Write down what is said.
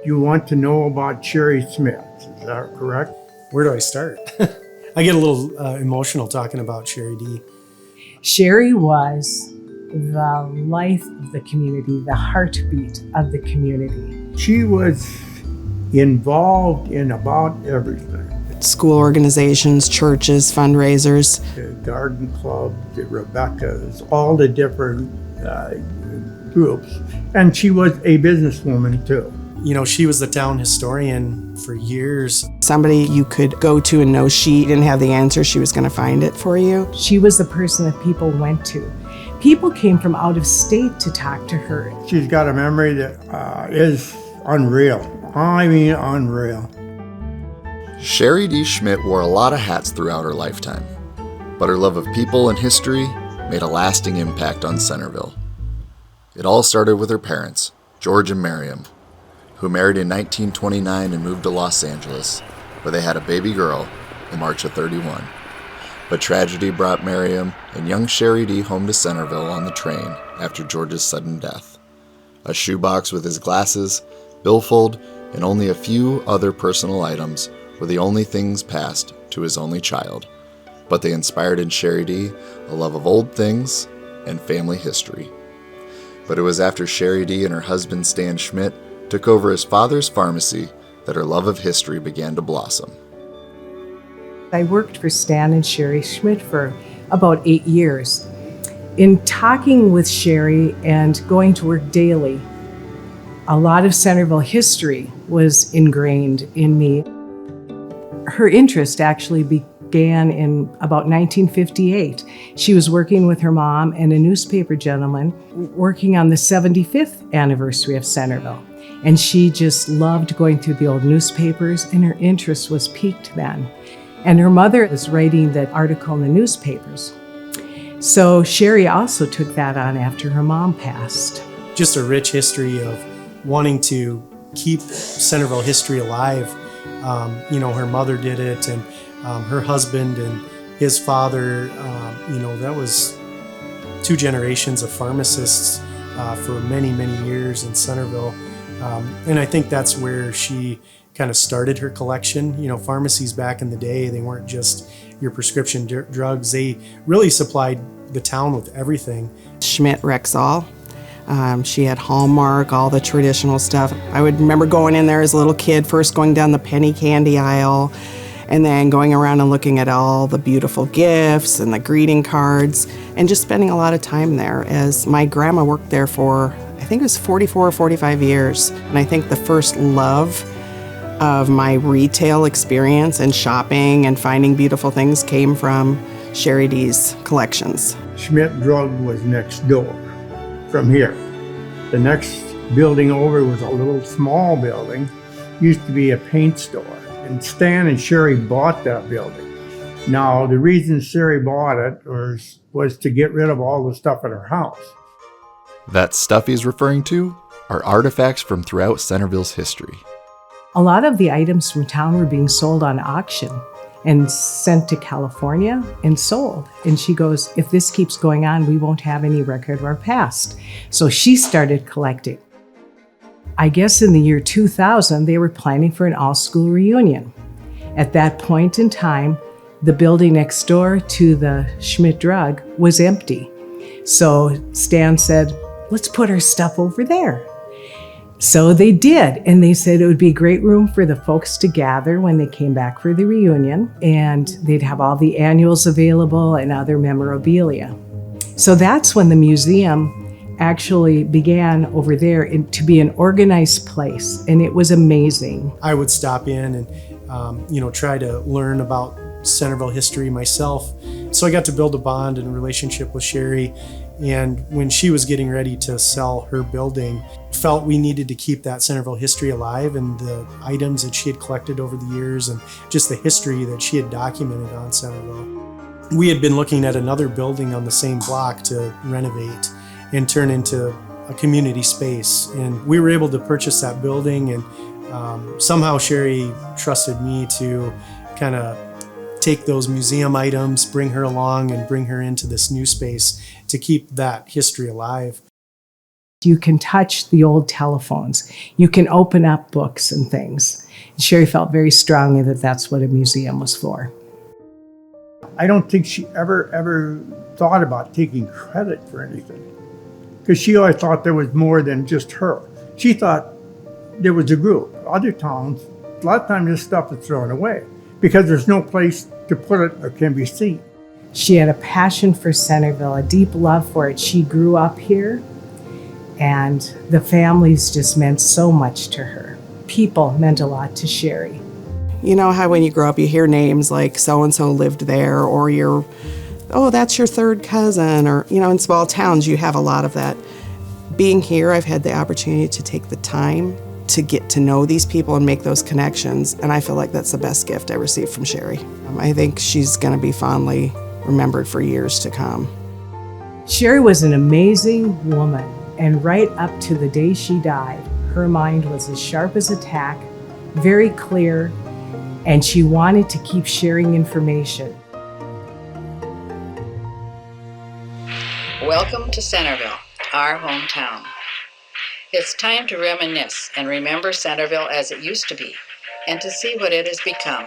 You want to know about Sherree Schmiedt, is that correct? Where do I start? I get a little emotional talking about Sherree Dee. Sherree was the life of the community, the heartbeat of the community. She was involved in about everything. School organizations, churches, fundraisers. The garden club, the Rebecca's, all the different groups. And she was a businesswoman too. You know, she was the town historian for years. Somebody you could go to and know she didn't have the answer, she was going to find it for you. She was the person that people went to. People came from out of state to talk to her. She's got a memory that is unreal. I mean, unreal. Sherree Dee Schmiedt wore a lot of hats throughout her lifetime, but her love of people and history made a lasting impact on Centerville. It all started with her parents, George and Miriam, who married in 1929 and moved to Los Angeles, where they had a baby girl in March of '31. But tragedy brought Miriam and young Sherree Dee home to Centerville on the train after George's sudden death. A shoebox with his glasses, billfold, and only a few other personal items were the only things passed to his only child, but they inspired in Sherree Dee a love of old things and family history. But it was after Sherree Dee and her husband Stan Schmidt took over his father's pharmacy that her love of history began to blossom. I worked for Stan and Sherree Schmidt for about 8 years. In talking with Sherree and going to work daily, a lot of Centerville history was ingrained in me. Her interest actually began in about 1958. She was working with her mom and a newspaper gentleman working on the 75th anniversary of Centerville. And she just loved going through the old newspapers, and her interest was piqued then. And her mother was writing that article in the newspapers. So Sherree also took that on after her mom passed. Just a rich history of wanting to keep Centerville history alive. You know, her mother did it, and her husband and his father, you know, that was 2 generations of pharmacists for many, many years in Centerville. And I think that's where she kind of started her collection. You know, pharmacies back in the day, they weren't just your prescription drugs. They really supplied the town with everything. Schmidt Rexall. She had Hallmark, all the traditional stuff. I would remember going in there as a little kid, first going down the penny candy aisle, and then going around and looking at all the beautiful gifts and the greeting cards, and just spending a lot of time there, as my grandma worked there for, I think it was 44 or 45 years. And I think the first love of my retail experience and shopping and finding beautiful things came from Sherree Dee's collections. Schmidt Drug was next door from here. The next building over was a little small building, used to be a paint store. And Stan and Sherree bought that building. Now, the reason Sherree bought it was to get rid of all the stuff in her house. That stuff he's referring to are artifacts from throughout Centerville's history. A lot of the items from town were being sold on auction and sent to California and sold. And she goes, if this keeps going on, we won't have any record of our past. So she started collecting. I guess in the year 2000, they were planning for an all-school reunion. At that point in time, the building next door to the Schmidt Drug was empty. So Stan said, let's put our stuff over there. So they did, and they said it would be a great room for the folks to gather when they came back for the reunion, and they'd have all the annuals available and other memorabilia. So that's when the museum actually began over there to be an organized place, and it was amazing. I would stop in and you know, try to learn about Centerville history myself. So I got to build a bond and a relationship with Sherree. And when she was getting ready to sell her building, felt we needed to keep that Centerville history alive, and the items that she had collected over the years and just the history that she had documented on Centerville. We had been looking at another building on the same block to renovate and turn into a community space. And we were able to purchase that building, and somehow Sherree trusted me to kind of take those museum items, bring her along, and bring her into this new space to keep that history alive. You can touch the old telephones. You can open up books and things. And Sherree felt very strongly that that's what a museum was for. I don't think she ever thought about taking credit for anything, because she always thought there was more than just her. She thought there was a group. Other towns, a lot of times this stuff is thrown away because there's no place to put it or can be seen. She had a passion for Centerville, a deep love for it. She grew up here, and the families just meant so much to her. People meant a lot to Sherree. You know how when you grow up you hear names like so-and-so lived there, or oh, that's your third cousin, or, in small towns you have a lot of that. Being here, I've had the opportunity to take the time to get to know these people and make those connections, and I feel like that's the best gift I received from Sherree. I think she's going to be fondly remembered for years to come. Sherree was an amazing woman, and right up to the day she died, her mind was as sharp as a tack, very clear, and she wanted to keep sharing information. Welcome to Centerville, our hometown. It's time to reminisce and remember Centerville as it used to be, and to see what it has become.